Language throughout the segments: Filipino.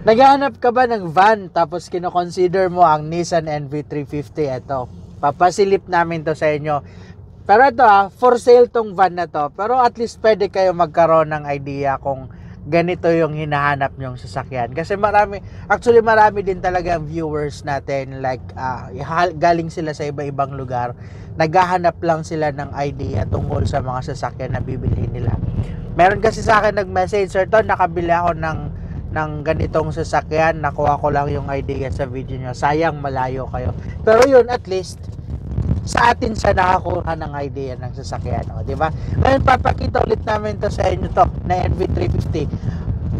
Naghahanap ka ba ng van tapos kino-consider mo ang Nissan NV350? Ito, papasilip namin to sa inyo. Pero ito for sale tong van na to. Pero at least pwede kayo magkaroon ng idea kung ganito yung hinahanap nyong sasakyan. Kasi marami din talaga ang viewers natin. Like, galing sila sa iba-ibang lugar. Naghahanap lang sila ng idea tungkol sa mga sasakyan na bibilhin nila. Meron kasi sa akin nag-message, "Sir, to, nakabili ako ng ganitong sasakyan, nakuha ko lang yung idea sa video nyo, sayang malayo kayo." Pero yun, at least sa atin siya nakakuha ng idea ng sasakyan, di ba? Ngayon papakita ulit namin to sa inyo, to na NV350.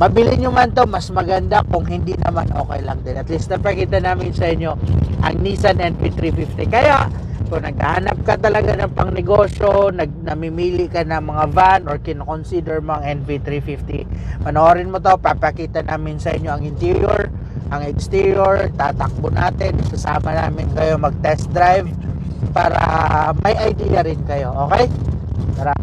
Mabili nyo man to, mas maganda. Kung hindi naman, okay lang din. At least napakita namin sa inyo ang Nissan NV350. Kaya kung naghahanap ka talaga ng pangnegosyo, namimili ka ng mga van or kinoconsider mo ang NV350, panoorin mo to. Papakita namin sa inyo ang interior, ang exterior, tatakbo natin, sasama namin kayo mag test drive para may idea rin kayo. Okay? Tara.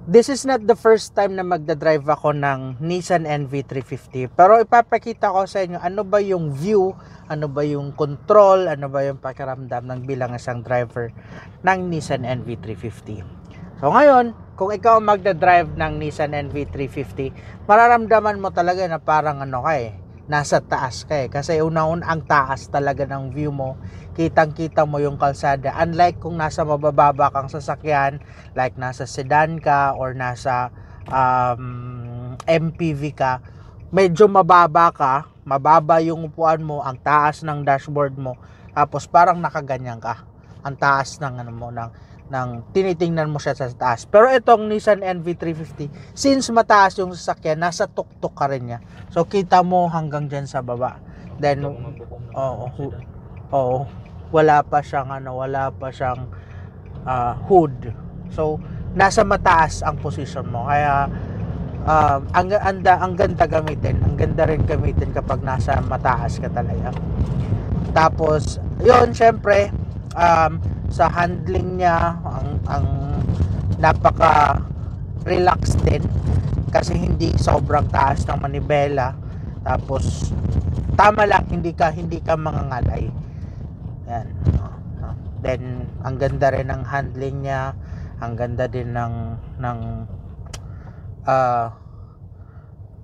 This is not the first time na magdadrive ako ng Nissan NV350. Pero ipapakita ko sa inyo ano ba yung view, ano ba yung control, ano ba yung pakiramdam ng bilang isang driver ng Nissan NV350. So ngayon, kung ikaw magdadrive ng Nissan NV350, mararamdaman mo talaga na parang nasa taas ka kasi una-una ang taas talaga ng view mo, kitang-kita mo yung kalsada, unlike kung nasa mabababa kang sasakyan, like nasa sedan ka or nasa MPV ka, medyo mababa yung upuan mo, ang taas ng dashboard mo, tapos parang nakaganyan ka, ang taas ng tinitingnan mo siya sa taas. Pero itong Nissan NV350, since mataas yung sasakyan, nasa tuktok ka rin niya. So kita mo hanggang dyan sa baba. Then wala pa siyang hood. So nasa mataas ang position mo. Kaya ang ganda gamitin. Ang ganda rin gamitin kapag nasa mataas ka talaga. Tapos yun, syempre sa handling niya, ang napaka relaxed din kasi hindi sobrang taas ng manibela, tapos tama lang, hindi ka mangangalay. Yan. Then ang ganda rin ng handling niya, ang ganda din ng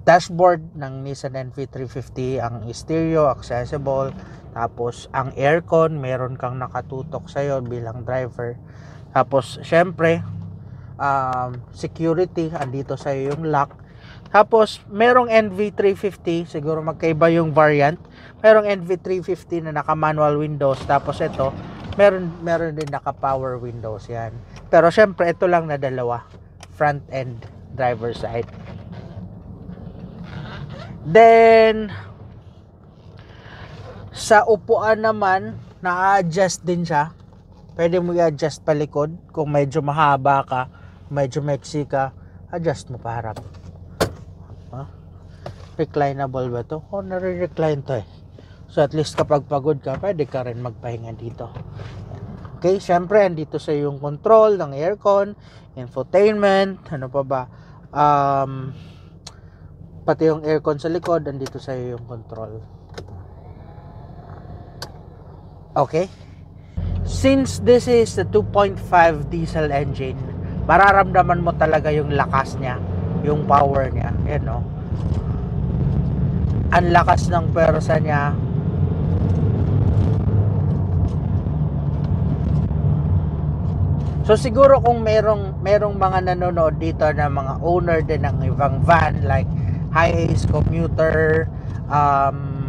dashboard ng Nissan NV350, ang stereo accessible. Tapos ang aircon, meron kang nakatutok sa'yo bilang driver. Tapos syempre security, andito sa'yo yung lock. Tapos merong NV350, siguro magkaiba yung variant. Merong NV350 na naka manual windows, tapos ito meron din naka power windows yan. Pero syempre ito lang na dalawa, front and driver side. Then sa upuan naman, na-adjust din siya. Pwede mo i-adjust palikod. Kung medyo mahaba ka, medyo maiksi ka, adjust mo pa harap. Reclinable ba to? Nare-recline to eh. So at least kapag pagod ka, pwede ka rin magpahinga dito. Okay, syempre andito sa yung control ng aircon, infotainment, ano pa ba? Pati yung aircon sa likod, andito sa yung control. Okay? Since this is a 2.5 diesel engine, mararamdaman mo talaga yung lakas niya, yung power niya. Yan, no? Ang lakas ng pwersa niya. So siguro kung merong mga nanonood dito na mga owner din ng ibang van like Hiace, Commuter,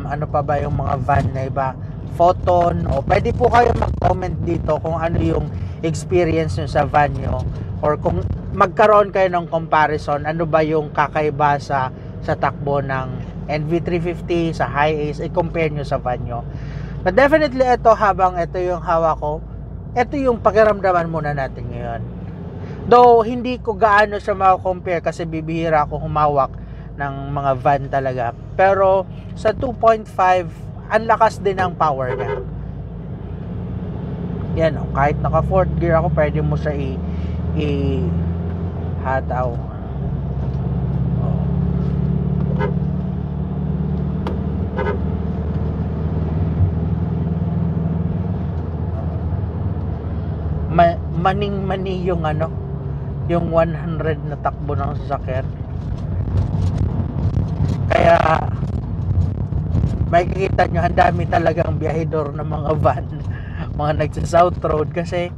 ano pa ba yung mga van na iba, Photon, o pwede po kayo mag-comment dito kung ano yung experience nyo sa van nyo, or kung magkaroon kayo ng comparison, ano ba yung kakaiba sa takbo ng NV350 sa Hiace, i-compare nyo sa van nyo. But definitely ito, habang ito yung hawak ko, ito yung pakiramdaman muna natin ngayon. Though hindi ko gaano siya makakompare kasi bibihira ako humawak ng mga van talaga, pero sa 2.5 ang lakas din ng power niya. Yan, kahit naka 4th gear ako, pwede mo siya i hataw. maning-mani yung yung 100 na takbo ng sasakyan. Kaya makikita nyo, ang dami talagang biyahedor ng mga van, mga nagsa-south road, kasi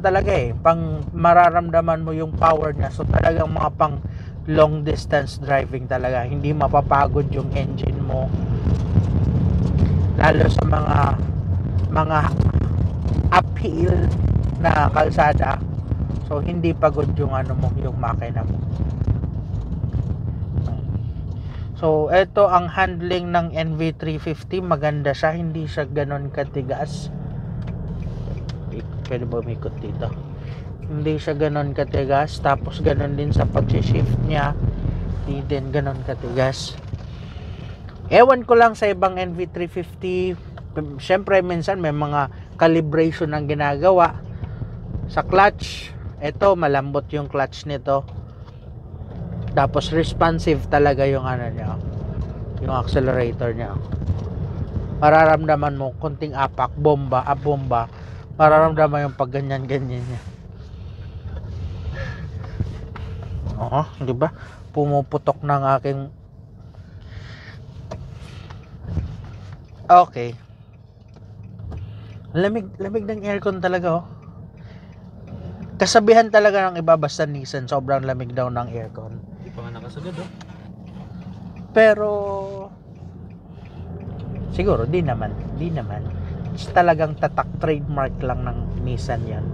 talaga pang mararamdaman mo yung power niya. So talagang mga pang long distance driving talaga, hindi mapapagod yung engine mo, lalo sa mga uphill na kalsada. So hindi pagod yung yung makina mo. So ito ang handling ng NV350, maganda siya, hindi siya ganon katigas. Pwede ba umikot dito? Hindi siya ganon katigas, tapos ganon din sa pag-shift niya, hindi din ganon katigas. Ewan ko lang sa ibang NV350, syempre minsan may mga calibration ang ginagawa sa clutch. Ito malambot yung clutch nito, tapos responsive talaga yung niya, yung accelerator niya. Mararamdaman mo konting apak, bomba, mararamdaman yung pag ganyan niya. Oo, di ba? Pumuputok ng aking... Okay. Lamig ng aircon talaga, oh. Kasabihan talaga ng iba, basta Nissan, sobrang lamig daw ng aircon. Hindi pa nga nakasagad, oh. Pero siguro di naman. Talagang tatak, trademark lang ng Nissan yan.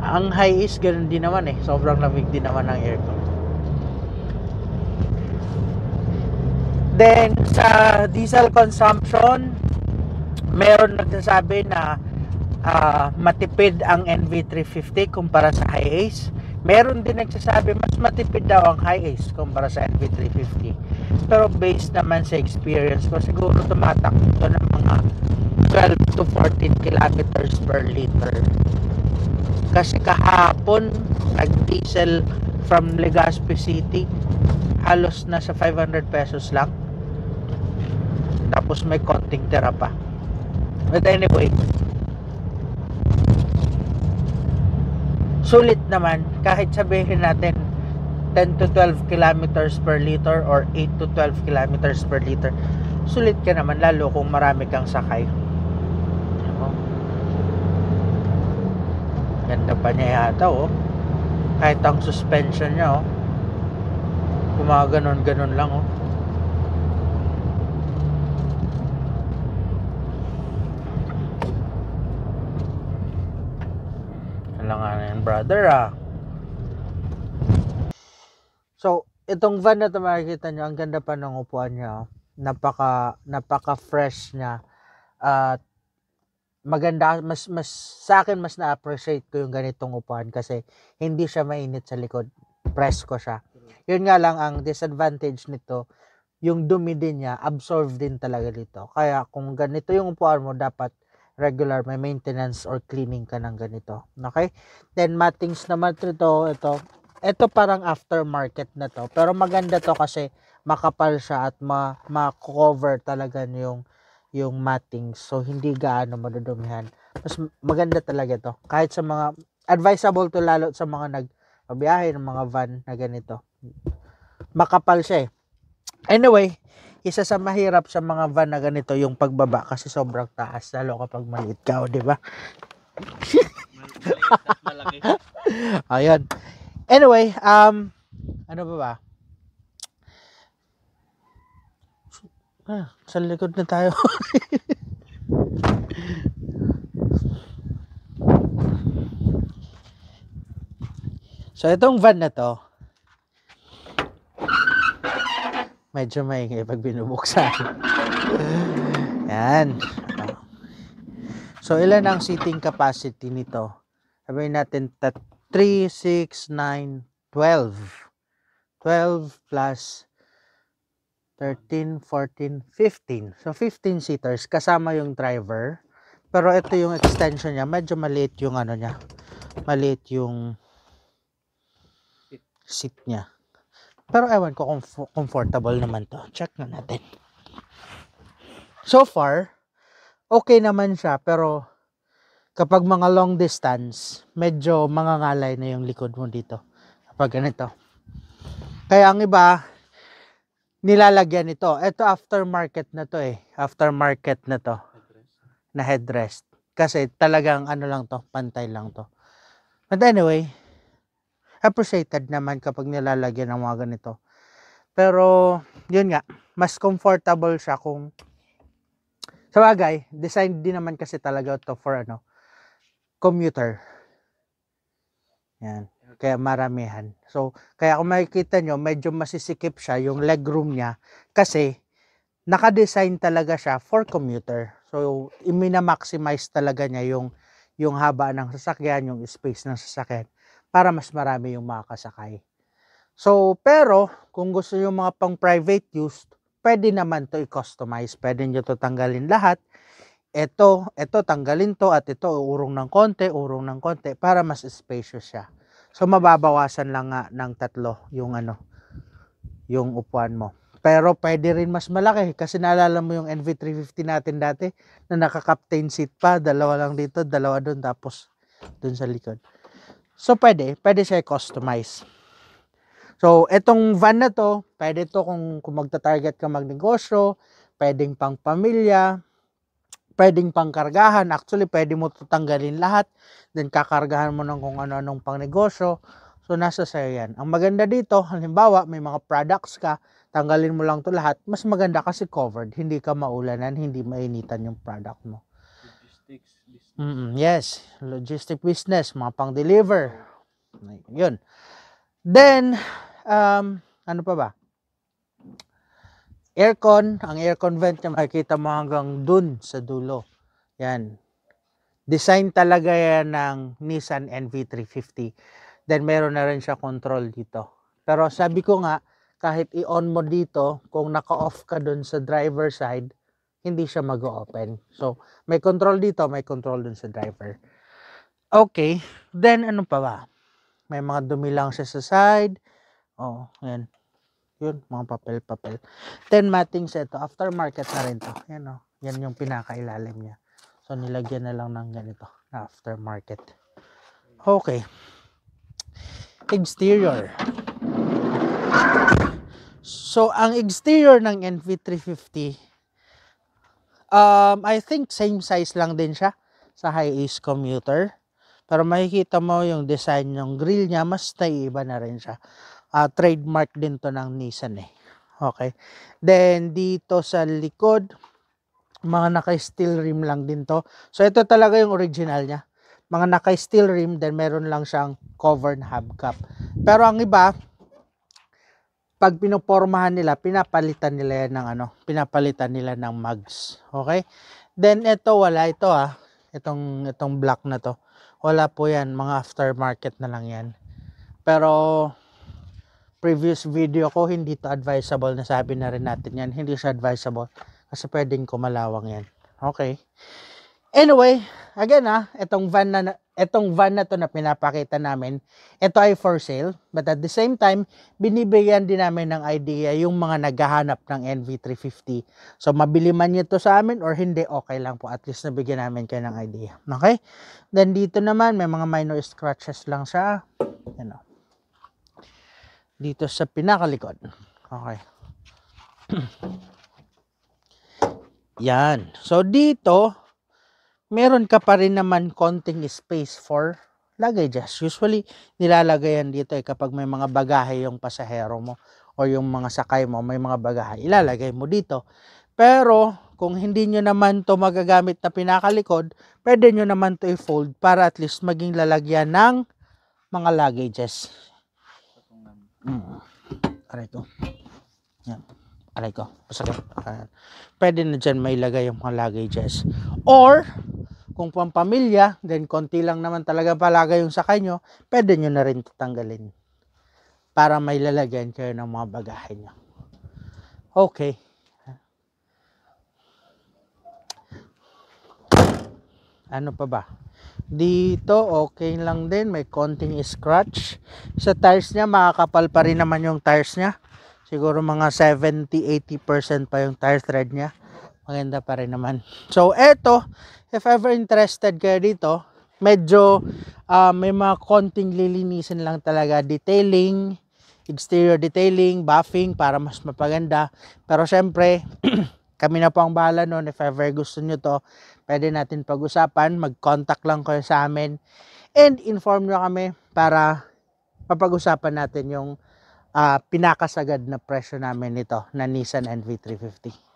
Ang Hiace ganun din naman sobrang lamig din naman ng aircon. Then sa diesel consumption, meron nagsasabi na matipid ang NV350 kumpara sa Hiace. Meron din nagsasabi mas matipid daw ang Hiace kumpara sa NV350. Pero based naman sa experience ko, siguro tumatakbo ito ng mga 12 to 14 kilometers per liter. Kasi kahapon nag-diesel from Legazpi City, halos nasa 500 pesos lang. Tapos may konting tira pa. But anyway, sulit naman kahit sabihin natin 10 to 12 kilometers per liter or 8 to 12 kilometers per liter. Sulit ka naman, lalo kung marami kang sakay. Ganda pa niya yata, oh. Kahit ang suspension niya, oh, gumaganon-ganon lang, oh. Kailangan yan, brother, ah. So, itong van na ito, makikita nyo, ang ganda pa ng upuan niya, oh. Napaka fresh niya. At maganda, mas sa akin mas na-appreciate ko yung ganitong upuan kasi hindi siya mainit sa likod. Presko siya. Yun nga lang ang disadvantage nito, yung dumi din niya, absorb din talaga dito. Kaya kung ganito yung upuan mo, dapat regular, may maintenance or cleaning ka ng ganito. Okay? Then mattings naman ito parang aftermarket na to. Pero maganda to kasi makapal siya at ma-cover talaga yung mattings. So, hindi gaano madudumihan. Mas maganda talaga to. Kahit sa mga, advisable to lalo sa mga nagpabiyahe ng mga van na ganito. Makapal siya, eh. Anyway, isa sa mahirap sa mga van na ganito, yung pagbaba kasi sobrang taas. Lalo kapag maliit ka, di ba? Maliit at malaki. Ayun. Anyway, ano ba? Sa likod na tayo. So, itong van na to, medyo maingay pag binubuksan. Yan. So, ilan ang seating capacity nito? Sabihin natin 3, 6, 9, 12. 12 plus 13, 14, 15. So, 15 seaters kasama yung driver. Pero ito yung extension niya. Medyo maliit yung niya. Maliit yung seat niya. Pero ewan ko kung comfortable naman to. Check na natin. So far, okay naman siya. Pero Kapag mga long distance, medyo mangangalay na yung likod mo dito. Kapag ganito. Kaya ang iba, nilalagyan ito. Ito aftermarket na to eh. Aftermarket na to. Na headrest. Kasi talagang ano lang to, pantay lang to. But anyway, appreciated naman kapag nilalagyan ng mga ganito. Pero, yun nga, mas comfortable siya kung sa bagay, design din naman kasi talaga to for commuter. Yan. Kaya maramihan. So, kaya kung makikita nyo, medyo masisikip siya yung legroom niya kasi naka-design talaga siya for commuter. So, imina-maximize talaga niya yung haba ng sasakyan, yung space ng sasakyan para mas marami yung makakasakay. So, pero kung gusto nyo mga pang private use, pwede naman to i-customize. Pwede nyo to tanggalin lahat. Ito tanggalin to at ito urong ng konti para mas spacious siya. So mababawasan lang nga ng 3 yung upuan mo. Pero pwede rin mas malaki kasi naalala mo yung NV350 natin dati na naka-captain seat pa, 2 lang dito, 2 doon tapos doon sa likod. So pwede siya i-customize. So etong van na to, pwede to kung magta-target ka magnegosyo, pwedeng pang pamilya, pwedeng pangkargahan. Actually, pwede mo ito tanggalin lahat. Then, kakargahan mo ng kung ano-anong pang negosyo. So, nasa sa'yo yan. Ang maganda dito, halimbawa, may mga products ka, tanggalin mo lang to lahat. Mas maganda kasi covered. Hindi ka maulanan, hindi mainitan yung product mo. Logistics business. Yes, logistic business, mga pang-deliver. Yun. Then, ano pa ba? Aircon, ang aircon vent niya makikita mo hanggang dun sa dulo. Yan. Design talaga yan ng Nissan NV350. Then meron na rin siya control dito. Pero sabi ko nga, kahit i-on mo dito, kung naka-off ka dun sa driver side, hindi siya mag-open. So, may control dito, may control dun sa driver. Okay. Then, ano pa ba? May mga dumi lang siya sa side. Oh, yan. Yun, mga papel-papel. Then mattings ito, aftermarket na rin to. Yan o, yan yung pinakailalim niya. So nilagyan na lang ng ganito, na aftermarket. Okay. Exterior. So ang exterior ng NV350, I think same size lang din siya sa high-ace commuter. Pero makikita mo yung design ng grill niya, mas naiiba na rin siya. Trademark din to ng Nissan eh. Okay. Then, dito sa likod, mga naka-steel rim lang din to. So, ito talaga yung original niya. Mga naka-steel rim, then meron lang siyang covered hubcap. Pero ang iba, pag pinopormahan nila, pinapalitan nila yan ng mugs. Okay? Then, ito, wala ito Itong black na to. Wala po yan. Mga aftermarket na lang yan. Pero, previous video ko, hindi to advisable. Nasabi na rin natin yan. Hindi siya advisable. Kasi pwedeng kumalawang yan. Okay. Anyway, again itong van na to na pinapakita namin, ito ay for sale. But at the same time, binibigyan din namin ng idea yung mga naghahanap ng NV350. So, mabili man nyo to sa amin or hindi, okay lang po. At least nabigyan namin kayo ng idea. Okay? Then, dito naman, may mga minor scratches lang siya. Dito sa pinakalikod. Okay. Yan. So, dito, meron ka pa rin naman konting space for luggages. Usually, nilalagay yan dito kapag may mga bagahe yung pasahero mo o yung mga sakay mo, may mga bagahe, ilalagay mo dito. Pero, kung hindi nyo naman to magagamit na pinakalikod, pwede nyo naman to i-fold para at least maging lalagyan ng mga luggages. Aray ko. Yan. Aray ko. Masakit. Pwede na dyan may lagay yung mga luggages. Or, kung pampamilya, then konti lang naman talaga palagay yung sakay nyo, pwede nyo na rin tatanggalin. Para may lalagyan kayo ng mga bagahe nyo. Okay. Ano pa ba? Dito, okay lang din. May konting scratch. Sa tires niya, makakapal pa rin naman yung tires niya. Siguro mga 70-80% pa yung tire thread niya. maganda pa rin naman. So, eto, if ever interested kayo dito, medyo may mga konting lilinisin lang talaga. Detailing, exterior detailing, buffing para mas mapaganda. Pero syempre, kami na po ang bahala nun. If ever gusto nyo to, pwede natin pag-usapan. Mag-contact lang kayo sa amin. And inform nyo kami para mapag-usapan natin yung pinakasagad na presyo namin nito na Nissan NV350.